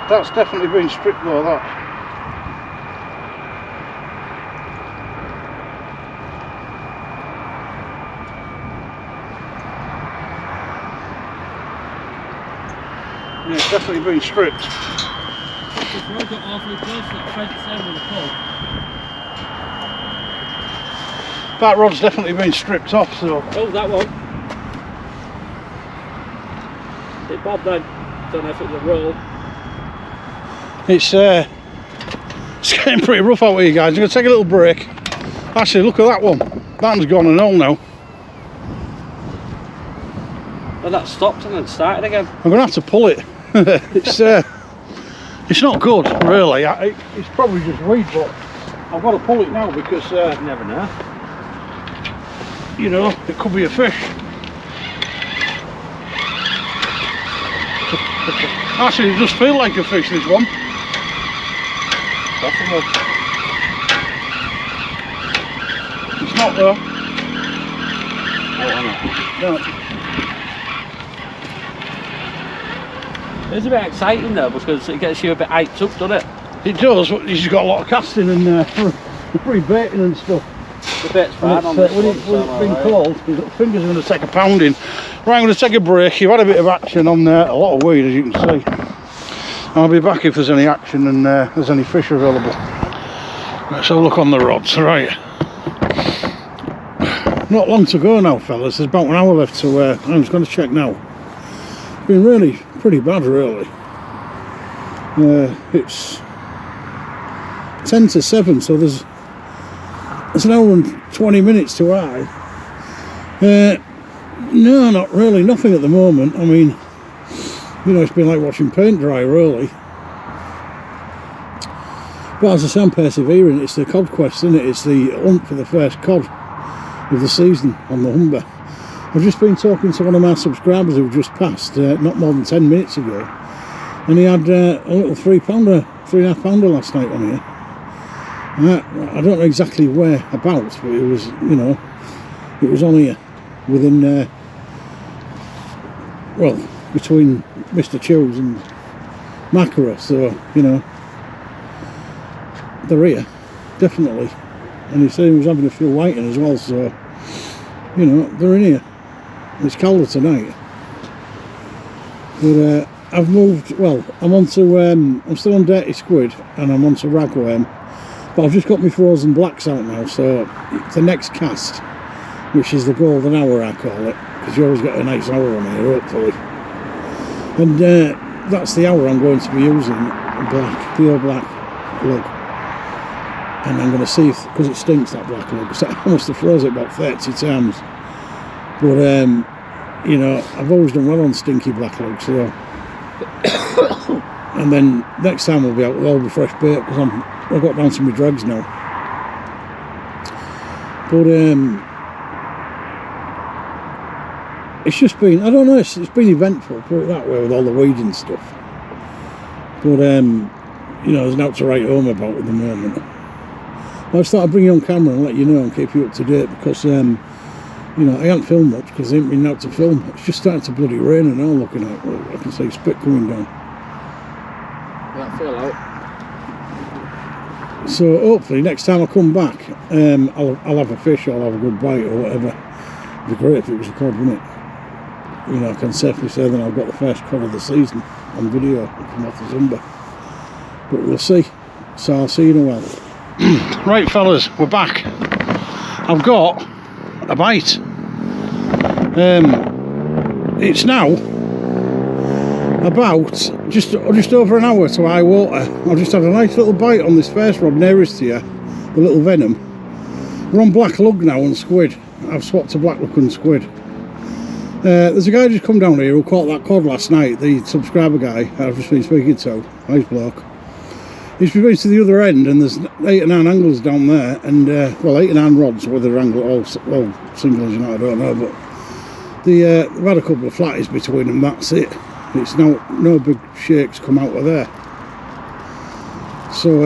That's definitely been stripped though, that. Yeah, it's definitely been stripped. This road got awfully close to that fence end with the pull. That rod's definitely been stripped off, so. Oh, that one. It bobbed then. Don't know if it was a roll. It's getting pretty rough out here, guys. I'm going to take a little break. Actually, look at that one. That one's gone and all now. Well, that stopped and then started again. I'm going to have to pull it. It's not good, really. It's probably just weed, but I've got to pull it now because you never know. You know, it could be a fish. Actually, it does feel like a fish, this one. Definitely. It's not though. No. It's a bit exciting though, because it gets you a bit hyped up, doesn't it? It does, but you've got a lot of casting and pre-baiting and stuff. The bait's fine on this when one, it's been cold, your little fingers are going to take a pounding. Right, I'm going to take a break. You've had a bit of action on there, a lot of weed as you can see. I'll be back if there's any action and there's any fish available. Let's have a look on the rods. Right. Not long to go now, fellas. There's about 1 hour left to I'm just going to check now. It's been really pretty bad, really. It's 10 to 7, so there's It's an hour and 20 minutes to I. No, not really, nothing at the moment. I mean, you know, it's been like watching paint dry, really. But as I say, I'm persevering. It's the COD quest, isn't it? It's the hunt for the first COD of the season on the Humber. I've just been talking to one of my subscribers who just passed, not more than 10 minutes ago, and he had a little 3.5 pounder last night on here. I don't know exactly whereabouts, but it was, you know, it was on here within, well, between Mr. Chew's and Macro, so, you know, they're here, definitely. And he said he was having a few whiting as well, so, you know, they're in here. It's colder tonight. But I've moved, well, I'm still on Dirty Squid, and I'm onto Ragworm. But I've just got my frozen blacks out now, so the next cast, which is the golden hour I call it, because you always get a nice hour on here, hopefully. And that's the hour I'm going to be using, black, the old black lug. And I'm going to see if, because it stinks, that black lug, so I must have froze it about 30 times. But, you know, I've always done well on stinky black lug, so. And then next time we'll be out with all the fresh bait, because I've got down to my dregs now. But, it's just been, I don't know, it's been eventful, put it that way, with all the weeding stuff. But, you know, there's nothing to write home about at the moment. I just thought I'd bring you on camera and let you know and keep you up to date, because, you know, I haven't filmed much because there ain't been out to film. It's just starting to bloody rain and all, looking at, well, I can see spit coming down. That fell out. So hopefully next time I come back, I'll have a fish or I'll have a good bite or whatever. It'd be great if it was a cod, wouldn't it? You know, I can safely say that I've got the first cod of the season on video from off the Humber. But we'll see. So I'll see you in a while. Right fellas, we're back. I've got a bite. It's now about just over an hour to high water. I've just had a nice little bite on this first rod nearest to you, the little venom. We're on black lug now and squid. I've swapped to black lug and squid. There's a guy just come down here who caught that cod last night, the subscriber guy I've just been speaking to. Nice bloke. He's been to the other end, and there's 8 or 9 anglers down there, and well, 8 or 9 rods, whether they're angled all well singles or not, I don't know, but they've had a couple of flatties between them. That's it. It's no big shakes come out of there. So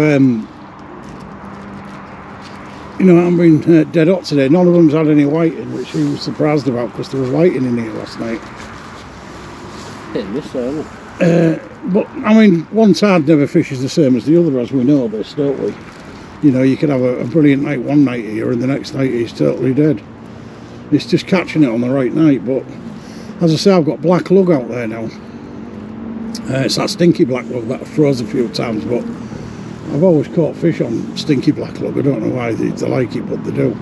you know, I've been dead hot today. None of them's had any whiting, which he was surprised about because there was whiting in here last night. Hitting this early. But I mean, one tide never fishes the same as the other, as we know this, don't we? You know, you could have a brilliant night one night here and the next night he's totally dead. It's just catching it on the right night. But as I say, I've got black lug out there now. It's that stinky black lug that I've froze a few times, but I've always caught fish on stinky black lug. I don't know why they like it, but they do.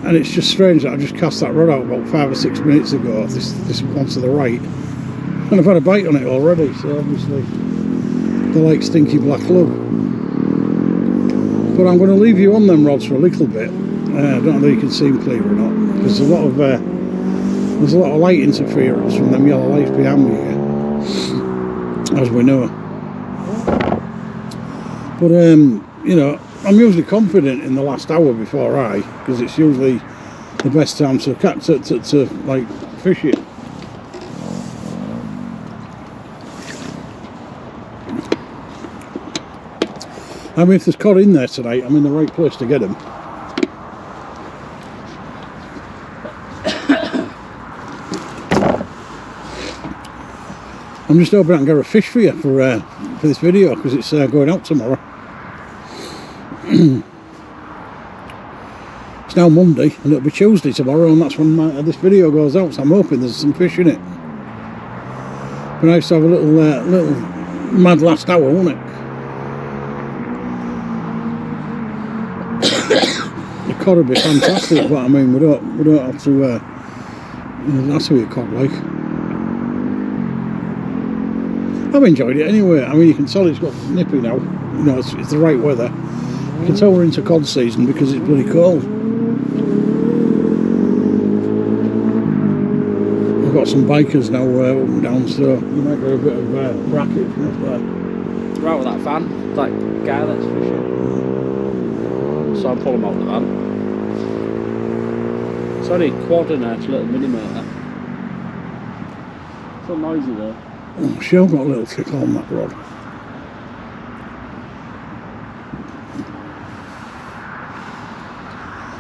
And it's just strange that I just cast that rod out about 5 or 6 minutes ago, this one to the right, and I've had a bite on it already, so obviously they like stinky black lug. But I'm going to leave you on them rods for a little bit. I don't know whether you can see them clear or not, because there's a lot of light interference from them yellow lights behind me here, as we know. But you know, I'm usually confident in the last hour before because it's usually the best time to like fish it. I mean, if there's cod in there tonight, I'm in the right place to get them. I'm just hoping I can get a fish for you for this video, because it's going out tomorrow. It's now Monday and it'll be Tuesday tomorrow, and that's when this video goes out, so I'm hoping there's some fish in it. But nice to have a little mad last hour, won't it? The cod would be fantastic, but I mean, we don't have to, you know, that's to be a cod like. I've enjoyed it anyway. I mean, you can tell it's got nippy now. You know, it's the right weather. You can tell we're into cod season because it's bloody cold. We've got some bikers now up and down, so you might get a bit of racket from up there. Right with that van, that guy that's fishing. So I'm pulling him out the van. Sorry, quad and a little mini motor. So noisy though. Oh, Shell got a little tickle on that rod.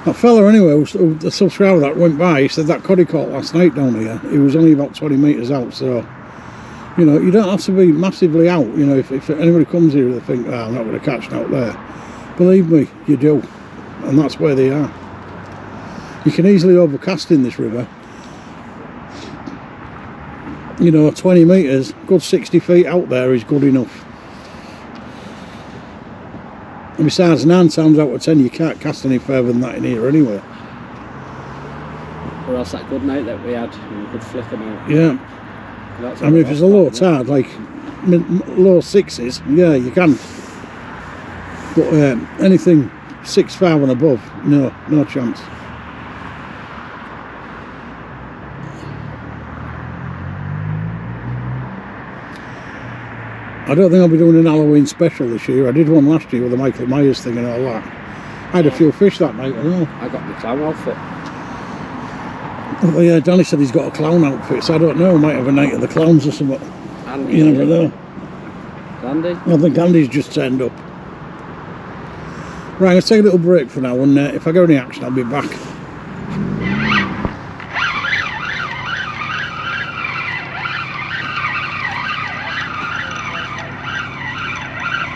That fella anyway, the subscriber that went by, he said that cod he caught last night down here, he was only about 20 metres out, so you know, you don't have to be massively out, you know, if anybody comes here they think, oh, I'm not going to catch out there. Believe me, you do, and that's where they are. You can easily overcast in this river. You know, 20 metres, good 60 feet out there is good enough. And besides, 9 times out of 10 you can't cast any further than that in here anyway. Or else that good night that we had, we could flick them out. Yeah. I mean, if it's a low tide, like low 6s, yeah, you can. But anything 6'5" and above, no chance. I don't think I'll be doing an Halloween special this year. I did one last year with the Michael Myers thing and all that. I had a few fish that night as well. I got my clown outfit. Well, yeah, Danny said he's got a clown outfit, so I don't know. Might have a night of the clowns or something. Andy, you never know. Andy? I think Andy's just turned up. Right, let's take a little break for now, and if I get any action, I'll be back.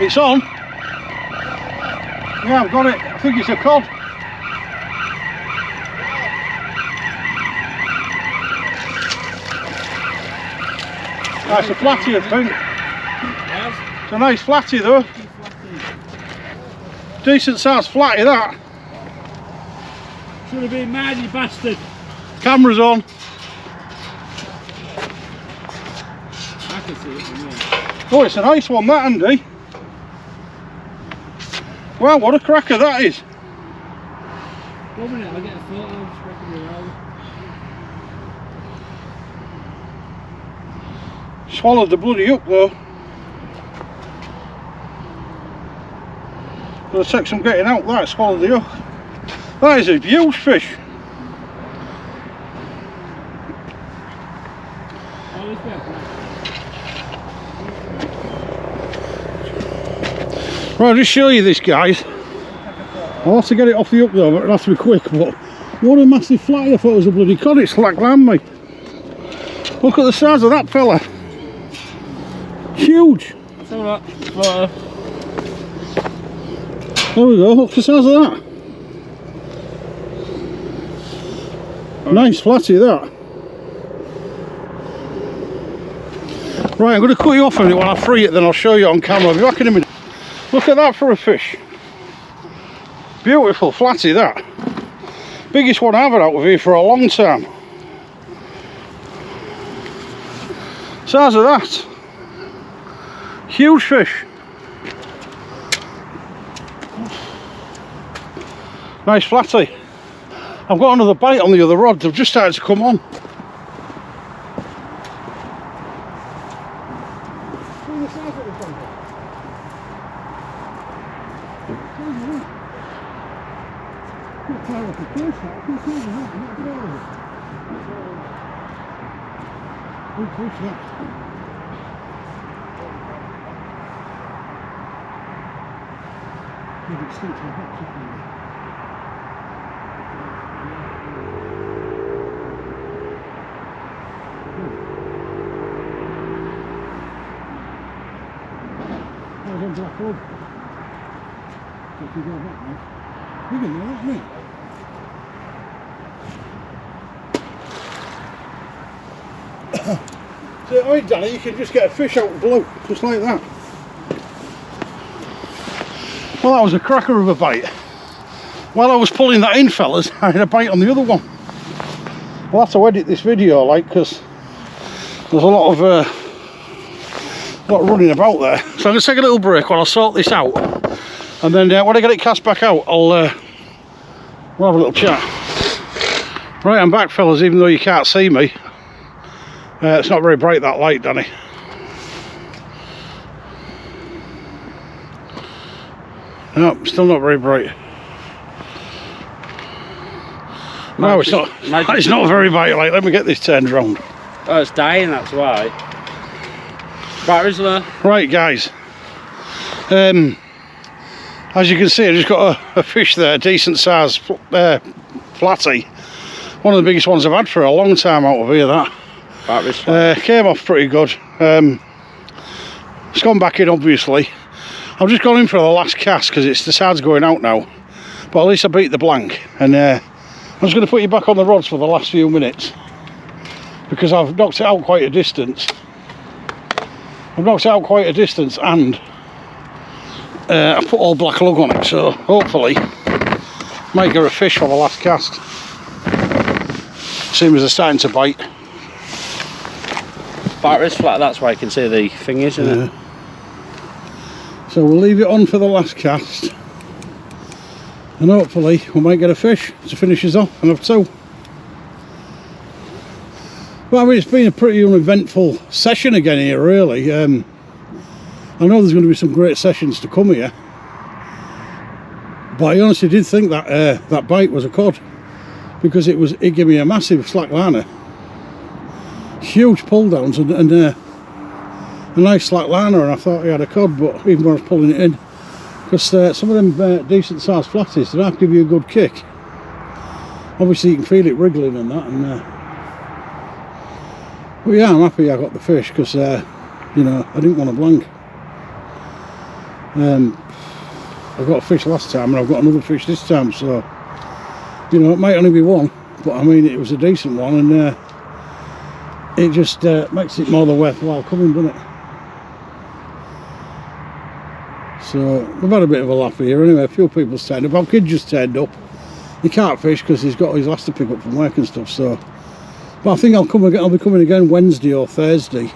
It's on. Yeah, I've got it. I think it's a cod. That's a flatty, I think. It's a nice flatty though. Decent sized flatty that. Should have been mad, you bastard. Camera's on. I can see it from here. Oh, it's a nice one that, Andy. Wow, what a cracker that is. 1 minute, I'll get a photo, I'm just wrecking around. Swallowed the bloody hook though. It'll take some getting out that, swallowed the hook. That is a huge fish. Right, I'll just show you this, guys. I'll have to get it off the hook though, but it'll have to be quick. But what a massive flatty! I thought it was a bloody cod. It's slack lamb, mate. Look at the size of that fella. Huge. There we go. Look at the size of that. Nice flatty that. Right, I'm going to cut you off a minute when I free it, then I'll show you on camera. I'll be back in a minute. Look at that for a fish. Beautiful flatty that. Biggest one I've had out of here for a long time. Size of that. Huge fish. Nice flatty. I've got another bite on the other rod. They've just started to come on. See what I mean, Danny? You can just get a fish out of the blue, just like that. Well, that was a cracker of a bite. While I was pulling that in, fellas, I had a bite on the other one. I'll have to edit this video, like, because there's a lot of running about there. So I'm going to take a little break while I sort this out. And then when I get it cast back out, we'll have a little chat. Right, I'm back, fellas, even though you can't see me. It's not very bright, that light, Danny. No, still not very bright. No, it's not. It's not very bright light. Let me get this turned round. Oh, it's dying, that's why. Battery's low. Right, guys. As you can see, I just got a fish there, a decent size flatty. One of the biggest ones I've had for a long time out of here, that. Battery's flat. Came off pretty good. It's gone back in, obviously. I've just gone in for the last cast because it's the side's going out now. But at least I beat the blank. And I'm just going to put you back on the rods for the last few minutes. Because I've knocked it out quite a distance. And I put all black lug on it, so hopefully might get a fish for the last cast. Same as they're starting to bite. Battery's flat, that's why you can see the thing, isn't it? So we'll leave it on for the last cast. And hopefully we might get a fish to finish us off and have two. Well, I mean, it's been a pretty uneventful session again here, really. I know there's going to be some great sessions to come here, but I honestly did think that that bite was a cod, because it gave me a massive slack liner, huge pull downs, and a nice slack liner, and I thought he had a cod. But even when I was pulling it in, because some of them decent sized flatties, they don't give you a good kick. Obviously you can feel it wriggling and that, and but yeah, I'm happy I got the fish, because you know, I didn't want to blank. I got a fish last time and I've got another fish this time, so you know, it might only be one, but I mean, it was a decent one, and it just makes it more than worthwhile coming, doesn't it? So we've had a bit of a laugh here anyway. A few people turned up. Our kid just turned up. He can't fish because he's got his last to pick up from work and stuff, so but I think I'll be coming again Wednesday or Thursday.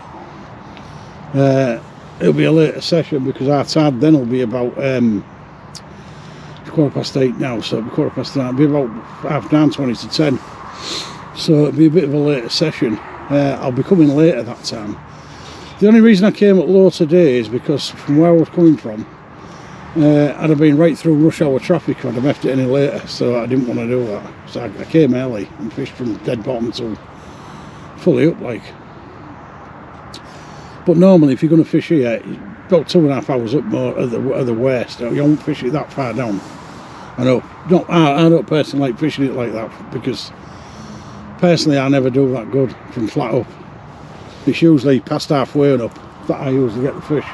It'll be a later session because our tide then will be about 8:15 now, so it'll be 9:15. It'll be about 9:30, 20 to 10. So it'll be a bit of a later session. I'll be coming later that time. The only reason I came at low today is because from where I was coming from, I'd have been right through rush hour traffic if I'd have left it any later, so I didn't want to do that. So I came early and fished from dead bottom till fully up, like. But normally, if you're going to fish here, about 2.5 hours up more at the worst. You won't fish it that far down. I know. I don't personally like fishing it like that, because personally I never do that good from flat up. It's usually past halfway and up that I usually get the fish.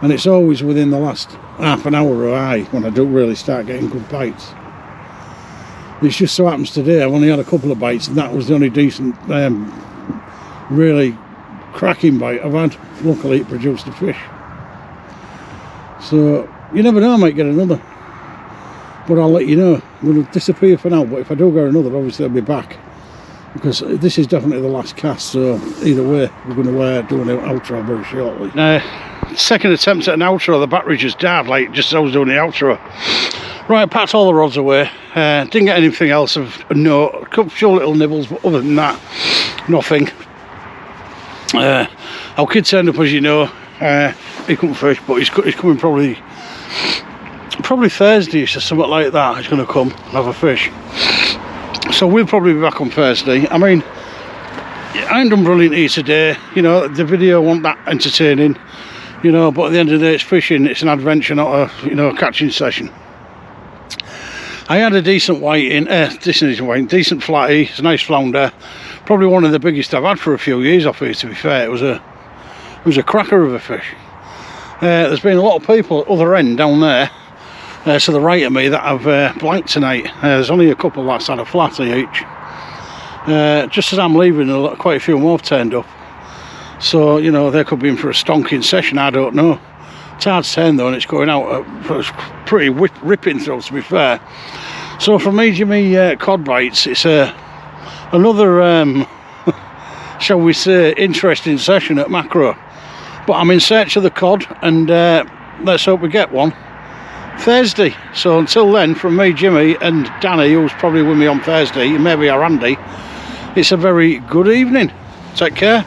And it's always within the last half an hour or I when I do really start getting good bites. It just so happens today I've only had a couple of bites, and that was the only decent, really cracking bite I've had. Luckily it produced a fish. So you never know, I might get another. But I'll let you know. I'm going to disappear for now, but if I do get another, obviously I'll be back. Because this is definitely the last cast, so either way we're going to do an outro very shortly. Second attempt at an outro, the battery just died, like just as I was doing the outro. Right, I packed all the rods away. Didn't get anything else of note. A few little nibbles, but other than that, nothing. Our kid turned up, as you know. He couldn't fish, but he's coming probably Thursday or something like that. He's going to come and have a fish. So we'll probably be back on Thursday. I mean, I ain't done brilliant here today. You know, the video wasn't that entertaining. You know, but at the end of the day, it's fishing. It's an adventure, not a catching session. I had a decent whiting, decent flatty. It's a nice flounder. Probably one of the biggest I've had for a few years off here, to be fair. It was a cracker of a fish. There's been a lot of people at the other end down there, to the right of me, that have blanked tonight. There's only a couple that's had a flatty each. Just as I'm leaving, quite a few more have turned up. So, you know, they could be in for a stonking session, I don't know. Tide's turned though, and it's going out pretty ripping through, to be fair. So for me, Jimmy, cod bites, it's another, shall we say, interesting session at macro. But I'm in search of the cod, and let's hope we get one. Thursday. So until then, from me, Jimmy, and Danny, who's probably with me on Thursday, and maybe our Andy, it's a very good evening. Take care.